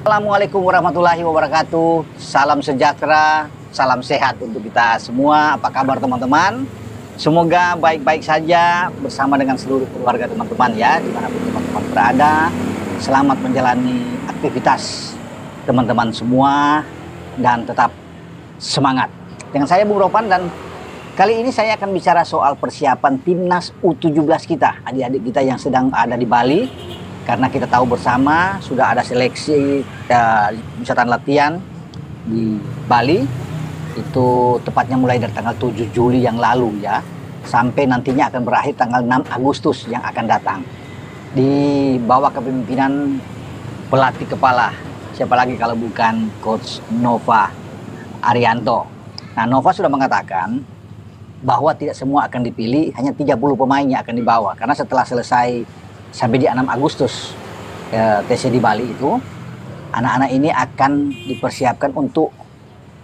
Assalamualaikum warahmatullahi wabarakatuh. Salam sejahtera, salam sehat untuk kita semua. Apa kabar teman-teman? Semoga baik-baik saja bersama dengan seluruh keluarga teman-teman ya, dimanapun teman-teman berada. Selamat menjalani aktivitas teman-teman semua dan tetap semangat. Dengan saya Bung Ropan, dan kali ini saya akan bicara soal persiapan timnas U17 kita, adik-adik kita yang sedang ada di Bali. Karena kita tahu bersama sudah ada seleksi misalkan latihan di Bali, itu tepatnya mulai dari tanggal 7 Juli yang lalu ya, sampai nantinya akan berakhir tanggal 6 Agustus yang akan datang. Di bawah kepemimpinan pelatih kepala, siapa lagi kalau bukan Coach Nova Arianto. Nah, Nova sudah mengatakan bahwa tidak semua akan dipilih, hanya 30 pemain yang akan dibawa. Karena setelah selesai sampai di 6 Agustus TC di Bali itu, anak-anak ini akan dipersiapkan untuk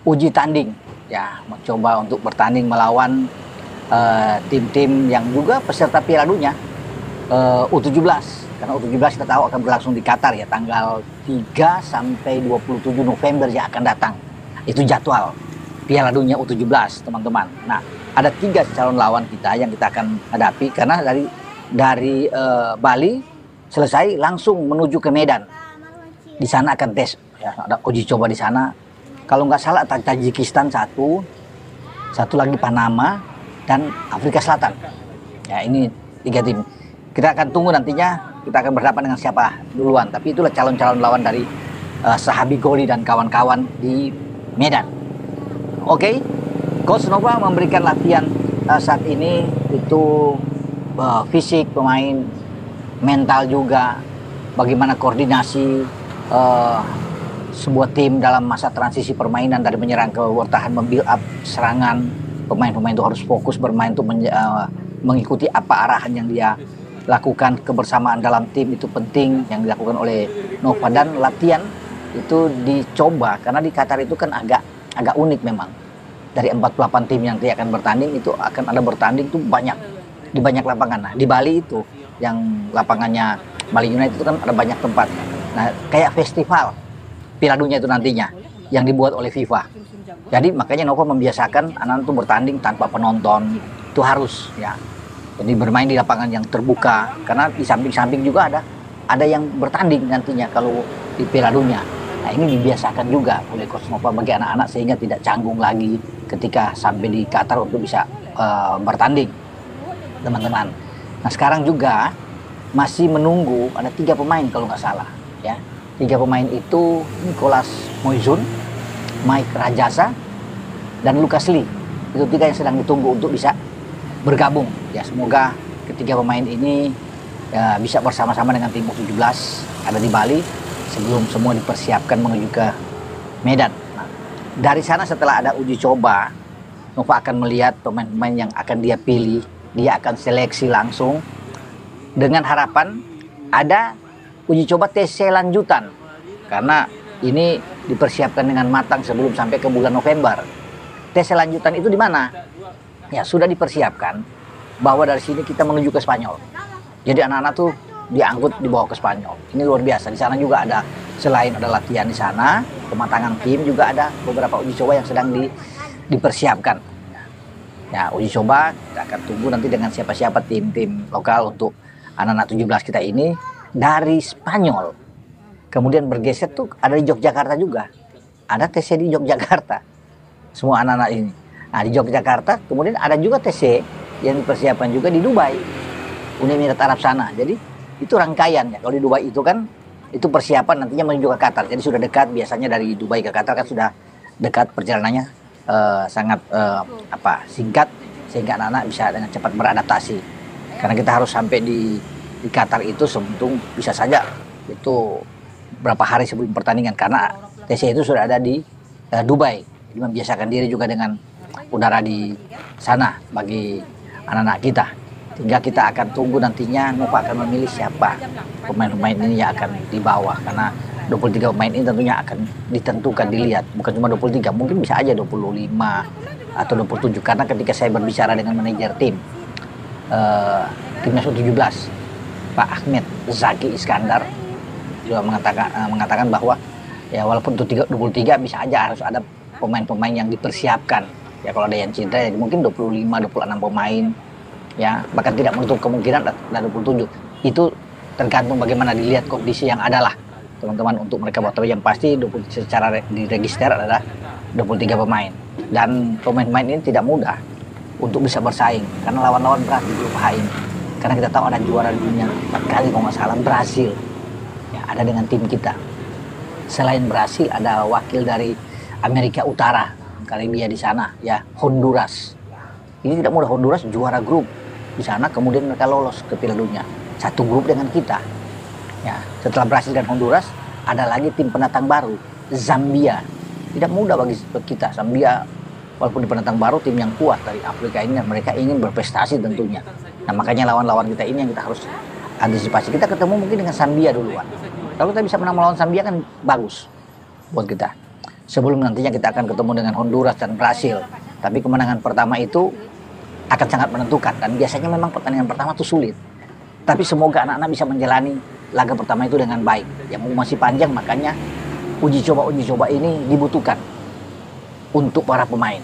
uji tanding ya, mencoba untuk bertanding melawan tim-tim yang juga peserta Piala Dunia U17. Karena U17 kita tahu akan berlangsung di Qatar ya, tanggal 3 sampai 27 November yang akan datang. Itu jadwal Piala Dunia U17 teman-teman. Nah, ada 3 calon lawan kita yang kita akan hadapi, karena dari Bali selesai langsung menuju ke Medan. Di sana akan tes ya, ada uji coba di sana. Kalau nggak salah Tajikistan satu lagi Panama dan Afrika Selatan. Ya, ini 3 tim. Kita akan tunggu nantinya kita akan berhadapan dengan siapa duluan. Tapi itulah calon-calon lawan dari Sahabi Goli dan kawan-kawan di Medan. Oke, Coach Nova memberikan latihan saat ini itu fisik pemain, mental juga, bagaimana koordinasi sebuah tim dalam masa transisi permainan dari menyerang ke bertahan, membuild up serangan. Pemain-pemain itu harus fokus bermain untuk mengikuti apa arahan yang dia lakukan. Kebersamaan dalam tim itu penting yang dilakukan oleh Nova, dan latihan itu dicoba karena di Qatar itu kan agak unik memang. Dari 48 tim yang nanti akan bertanding, itu akan ada bertanding tuh banyak di banyak lapangan. Nah, di Bali itu yang lapangannya Bali United itu kan ada banyak tempat. Nah, kayak festival Piala Dunia itu nantinya yang dibuat oleh FIFA. Jadi makanya Nova membiasakan anak-anak itu bertanding tanpa penonton, itu harus ya. Jadi bermain di lapangan yang terbuka, karena di samping-samping juga ada yang bertanding nantinya kalau di Piala Dunia. Nah, ini dibiasakan juga oleh Coach Nova bagi anak-anak sehingga tidak canggung lagi ketika sampai di Qatar untuk bisa bertanding teman-teman. Nah, sekarang juga masih menunggu ada 3 pemain kalau nggak salah ya. 3 pemain itu Nicolas Moizun, Mike Rajasa, dan Lucas Lee. Itu 3 yang sedang ditunggu untuk bisa bergabung ya. Semoga ketiga pemain ini ya, bisa bersama-sama dengan tim U17 ada di Bali sebelum semua dipersiapkan menuju ke Medan. Nah, dari sana setelah ada uji coba, Nova akan melihat pemain-pemain yang akan dia pilih. Dia akan seleksi langsung dengan harapan ada uji coba TC lanjutan, karena ini dipersiapkan dengan matang sebelum sampai ke bulan November. TC lanjutan itu di mana? Ya, sudah dipersiapkan bahwa dari sini kita menuju ke Spanyol. Jadi anak-anak tuh diangkut dibawa ke Spanyol. Ini luar biasa. Di sana juga ada, selain ada latihan di sana, pematangan tim, juga ada beberapa uji coba yang sedang dipersiapkan. Ya, uji coba kita akan tunggu nanti dengan siapa-siapa tim-tim lokal untuk anak-anak 17 kita ini dari Spanyol. Kemudian bergeser tuh ada di Yogyakarta juga. Ada TC di Yogyakarta. Semua anak-anak ini. Nah, di Yogyakarta kemudian ada juga TC yang dipersiapkan juga di Dubai, Uni Emirat Arab sana. Jadi itu rangkaian ya. Kalau di Dubai itu kan itu persiapan nantinya menuju ke Qatar. Jadi sudah dekat, biasanya dari Dubai ke Qatar kan sudah dekat perjalanannya. Sangat singkat, sehingga anak-anak bisa dengan cepat beradaptasi. Karena kita harus sampai di Qatar itu sebelum bisa saja itu berapa hari sebelum pertandingan, karena TC itu sudah ada di Dubai. Jadi membiasakan diri juga dengan udara di sana bagi anak-anak kita. Sehingga kita akan tunggu nantinya Nova akan memilih siapa pemain-pemain ini yang akan dibawa, karena 23 pemain ini tentunya akan ditentukan, dilihat. Bukan cuma 23, mungkin bisa aja 25 atau 27. Karena ketika saya berbicara dengan manajer tim timnas U17, Pak Ahmed Zaki Iskandar, juga mengatakan bahwa Ya walaupun untuk 23 bisa aja harus ada pemain-pemain yang dipersiapkan. Ya kalau ada yang cedera ya mungkin 25, 26 pemain. Ya bahkan tidak menutup kemungkinan ada 27. Itu tergantung bagaimana dilihat kondisi yang ada lah teman-teman untuk mereka buat. Tapi yang pasti 20, secara diregister adalah 23 pemain. Dan pemain-pemain ini tidak mudah untuk bisa bersaing karena lawan-lawan berat di grup H ini. Karena kita tahu ada juara dunia 4 kali kalau nggak salah, Brasil. Ya, ada dengan tim kita. Selain Brasil ada wakil dari Amerika Utara, Karibia di sana, ya Honduras. Ini tidak mudah, Honduras juara grup di sana, kemudian mereka lolos ke Piala Dunia. Satu grup dengan kita. Ya, setelah Brasil dan Honduras ada lagi tim pendatang baru, Zambia. Tidak mudah bagi kita, Zambia walaupun di pendatang baru tim yang kuat dari Afrika ini, dan mereka ingin berprestasi tentunya. Nah makanya lawan-lawan kita ini yang kita harus antisipasi. Kita ketemu mungkin dengan Zambia duluan. Kalau kita bisa menang melawan Zambia kan bagus buat kita. Sebelum nantinya kita akan ketemu dengan Honduras dan Brasil. Tapi kemenangan pertama itu akan sangat menentukan. Dan biasanya memang pertandingan pertama itu sulit. Tapi semoga anak-anak bisa menjalani laga pertama itu dengan baik. Yang masih panjang, makanya uji coba ini dibutuhkan untuk para pemain.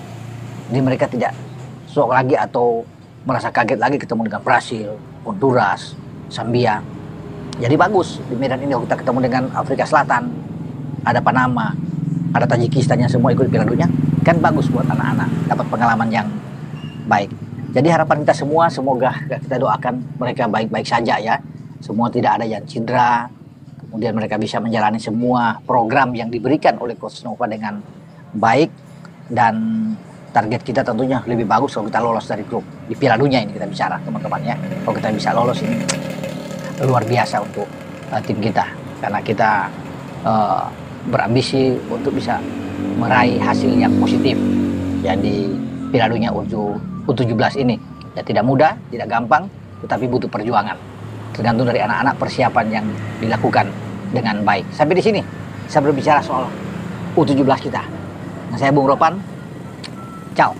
Jadi mereka tidak shock lagi atau merasa kaget lagi ketemu dengan Brasil, Honduras, Zambia. Jadi bagus di medan ini kalau kita ketemu dengan Afrika Selatan, ada Panama, ada Tajikistan yang semua ikut Piala Dunia, kan bagus buat anak-anak, dapat pengalaman yang baik. Jadi harapan kita semua, semoga kita doakan mereka baik-baik saja ya. Semua tidak ada yang cedera, kemudian mereka bisa menjalani semua program yang diberikan oleh Coach Nova dengan baik, dan target kita tentunya lebih bagus kalau kita lolos dari grup di Piala Dunia ini, kita bicara teman-teman ya. Kalau kita bisa lolos ini luar biasa untuk tim kita, karena kita berambisi untuk bisa meraih hasil yang positif ya di Piala Dunia U17 ini. Ya tidak mudah, tidak gampang, tetapi butuh perjuangan. Tergantung dari anak-anak persiapan yang dilakukan dengan baik. Sampai di sini saya berbicara soal U17 kita. Nah, saya Bung Ropan. Ciao.